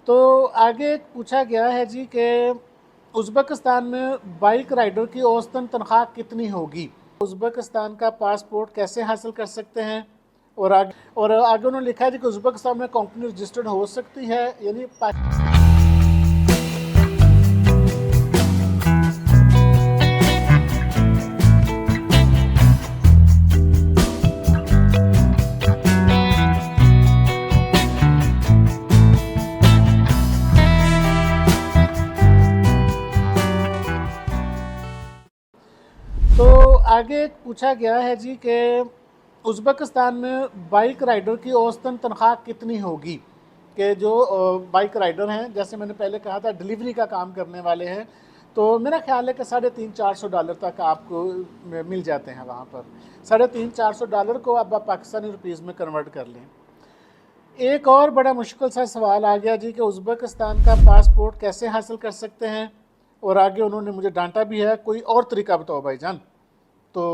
تو आगे पूछा गया है जी कि उज़्बेकिस्तान में बाइक राइडर की औसतन तनख्वाह कितनी होगी। उज़्बेकिस्तान का पासपोर्ट कैसे हासिल कर सकते हैं। और आगे उन्होंने लिखा है जी कि उज़्बेकिस्तान में कंपनी रजिस्टर्ड हो सकती है, यानी तो आगे पूछा गया है जी कि उज़्बेकिस्तान में बाइक राइडर की औसतन तनख्वाह कितनी होगी। कि जो बाइक राइडर हैं, जैसे मैंने पहले कहा था, डिलीवरी का काम करने वाले हैं, तो मेरा ख्याल है कि $350-400 तक आपको मिल जाते हैं वहाँ पर। $350-400 को अब आप पाकिस्तानी रुपीज़ में कन्वर्ट कर लें। एक और बड़ा मुश्किल सा सवाल आ गया जी कि उज़्बेकिस्तान का पासपोर्ट कैसे हासिल कर सकते हैं। और आगे उन्होंने मुझे डांटा भी है, कोई और तरीका बताओ भाईजान। तो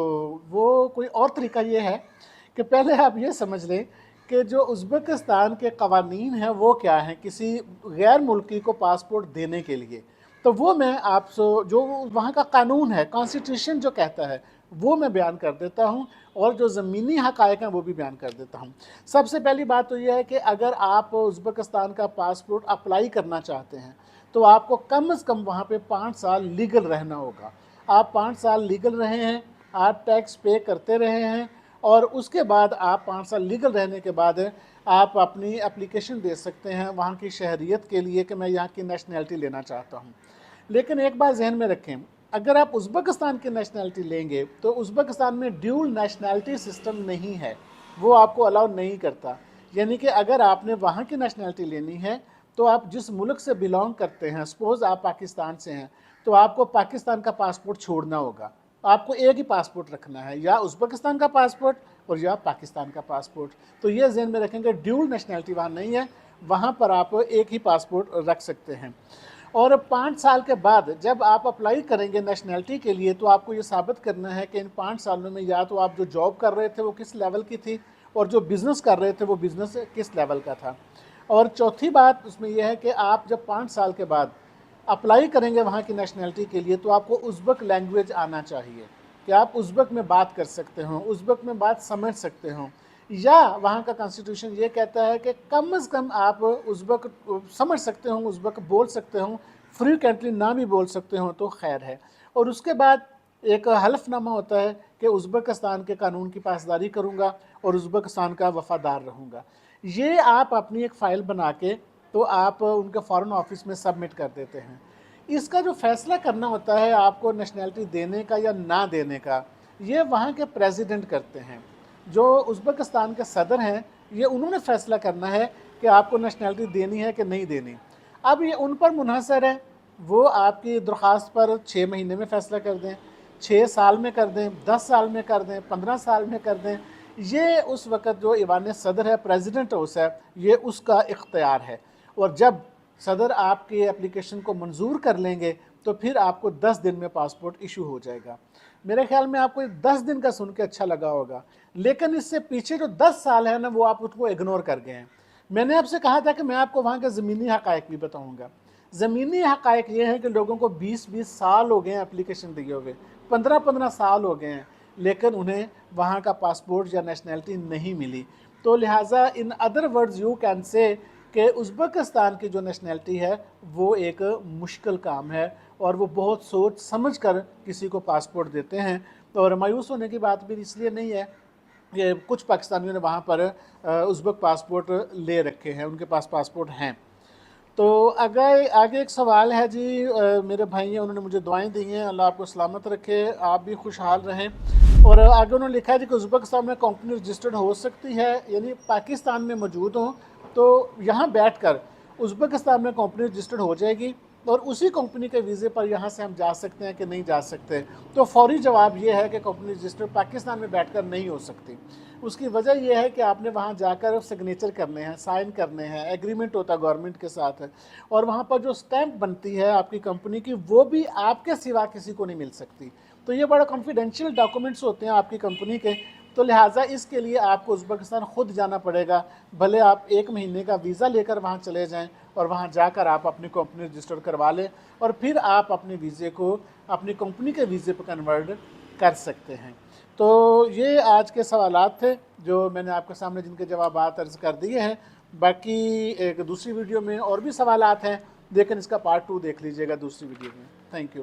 वो कोई और तरीका ये है कि पहले आप ये समझ लें कि जो उज़्बेकिस्तान के कवानीन हैं वो क्या हैं किसी गैर मुल्की को पासपोर्ट देने के लिए। तो वो मैं आपसे, जो वहाँ का कानून है, कॉन्स्टिट्यूशन जो कहता है, वो मैं बयान कर देता हूँ, और जो ज़मीनी हक़ाइक़ हैं वो भी बयान कर देता हूँ। सबसे पहली बात तो ये है कि अगर आप उज़्बेकिस्तान का पासपोर्ट अप्लाई करना चाहते हैं तो आपको कम से कम वहाँ पे 5 साल लीगल रहना होगा। आप 5 साल लीगल रहे हैं, आप टैक्स पे करते रहे हैं, और उसके बाद आप 5 साल लीगल रहने के बाद आप अपनी एप्लीकेशन दे सकते हैं वहाँ की शहरियत के लिए कि मैं यहाँ की नेशनैलिटी लेना चाहता हूँ। लेकिन एक बात जहन में रखें, अगर आप उज़्बेकिस्तान की नेशनैलिटी लेंगे तो उज़्बेकिस्तान में ड्यूल नेशनैलिटी सिस्टम नहीं है, वो आपको अलाउ नहीं करता। यानी कि अगर आपने वहाँ की नेशनैलिटी लेनी है तो आप जिस मुल्क से बिलोंग करते हैं, सपोज़ आप पाकिस्तान से हैं, तो आपको पाकिस्तान का पासपोर्ट छोड़ना होगा। आपको एक ही पासपोर्ट रखना है, या उज़्बेकिस्तान का पासपोर्ट और या पाकिस्तान का पासपोर्ट। तो ये ज़हन में रखेंगे, ड्यूल नेशनैलिटी वहाँ नहीं है, वहाँ पर आप एक ही पासपोर्ट रख सकते हैं। और 5 साल के बाद जब आप अप्लाई करेंगे नेशनैलिटी के लिए तो आपको ये साबित करना है कि इन 5 सालों में या तो आप जो जॉब कर रहे थे वो किस लेवल की थी, और जो बिज़नेस कर रहे थे वो बिज़नेस किस लेवल का था। और चौथी बात उसमें यह है कि आप जब 5 साल के बाद अप्लाई करेंगे वहाँ की नेशनैलिटी के लिए तो आपको उज़्बेक लैंग्वेज आना चाहिए, कि आप उज़्बेक में बात कर सकते हो, उज़्बेक में बात समझ सकते हो, या वहाँ का कॉन्स्टिट्यूशन ये कहता है कि कम से कम आप उज़्बेक समझ सकते हो, उज़्बेक बोल सकते हो, फ्रीक्वेंटली ना भी बोल सकते हो तो खैर है। और उसके बाद एक हलफनामा होता है कि उज़्बेकिस्तान के कानून की पासदारी करूँगा और उज़्बेकिस्तान का वफ़ादार रहूँगा। ये आप अपनी एक फ़ाइल बना के तो आप उनके फ़ॉरेन ऑफिस में सबमिट कर देते हैं। इसका जो फ़ैसला करना होता है आपको नेशनैलिटी देने का या ना देने का, ये वहाँ के प्रेसिडेंट करते हैं। जो उज़्बेकिस्तान के सदर हैं, ये उन्होंने फ़ैसला करना है कि आपको नेशनैलिटी देनी है कि नहीं देनी। अब ये उन पर मुनहसर है, वो आपकी दरख्वास्त पर 6 महीने में फ़ैसला कर दें, 6 साल में कर दें, 10 साल में कर दें, 15 साल में कर दें। ये उस वक़्त जो ईवान सदर है, प्रेसिडेंट हाउस है, ये उसका इख्तियार है। और जब सदर आपकी एप्लीकेशन को मंजूर कर लेंगे तो फिर आपको 10 दिन में पासपोर्ट इशू हो जाएगा। मेरे ख्याल में आपको 10 दिन का सुन के अच्छा लगा होगा, लेकिन इससे पीछे जो 10 साल है ना, वो आप उसको इग्नोर कर गए हैं। मैंने आपसे कहा था कि मैं आपको वहाँ के ज़मीनी हक़ाइक़ भी बताऊँगा। ज़मीनी हक़ाइक़ ये हैं कि लोगों को 20-20 साल हो गए हैं एप्लीकेशन दिए हुए, 15-15 साल हो गए हैं, लेकिन उन्हें वहाँ का पासपोर्ट या नेशनैलिटी नहीं मिली। तो लिहाजा in other words you can say कि उज़्बेकिस्तान की जो नेशनैलिटी है वो एक मुश्किल काम है, और वो बहुत सोच समझ कर किसी को पासपोर्ट देते हैं। और मायूस होने की बात भी इसलिए नहीं है कि कुछ पाकिस्तानियों ने वहाँ पर उज़्बेक पासपोर्ट ले रखे हैं, उनके पास पासपोर्ट हैं। तो आगे आगे एक सवाल है जी, मेरे भाई हैं, उन्होंने मुझे दुआएं दी हैं, अल्लाह आपको सलामत रखे, आप भी खुशहाल रहें। और आगे उन्होंने लिखा है जी कि उज़्बेकिस्तान में कंपनी रजिस्टर्ड हो सकती है, यानी पाकिस्तान में मौजूद हो तो यहाँ बैठकर उज़्बेकिस्तान में कंपनी रजिस्टर्ड हो जाएगी, और उसी कंपनी के वीज़े पर यहाँ से हम जा सकते हैं कि नहीं जा सकते। तो फौरी जवाब ये है कि कंपनी रजिस्टर्ड पाकिस्तान में बैठकर नहीं हो सकती। उसकी वजह यह है कि आपने वहाँ जाकर सिग्नेचर करने हैं, साइन करने हैं, एग्रीमेंट होता है गवर्नमेंट के साथ है, और वहाँ पर जो स्टैंप बनती है आपकी कंपनी की वो भी आपके सिवा किसी को नहीं मिल सकती। तो ये बड़ा कॉन्फिडेंशियल डॉक्यूमेंट्स होते हैं आपकी कंपनी के, تو لہٰذا اس کے لیے آپ کو ازبکستان خود جانا پڑے گا، بھلے آپ 1 مہینے کا ویزا لے کر وہاں چلے جائیں اور وہاں جا کر آپ اپنی کمپنی رجسٹر کروا لیں اور پھر آپ اپنے ویزے کو اپنی کمپنی کے ویزے پہ کنورٹ کر سکتے ہیں۔ تو یہ آج کے سوالات تھے جو میں نے آپ کے سامنے جن کے جوابات عرض کر دیے ہیں۔ باقی ایک دوسری ویڈیو میں اور بھی سوالات ہیں، لیکن اس کا پارٹ 2 دیکھ لیجئے گا دوسری ویڈیو میں۔ Thank you.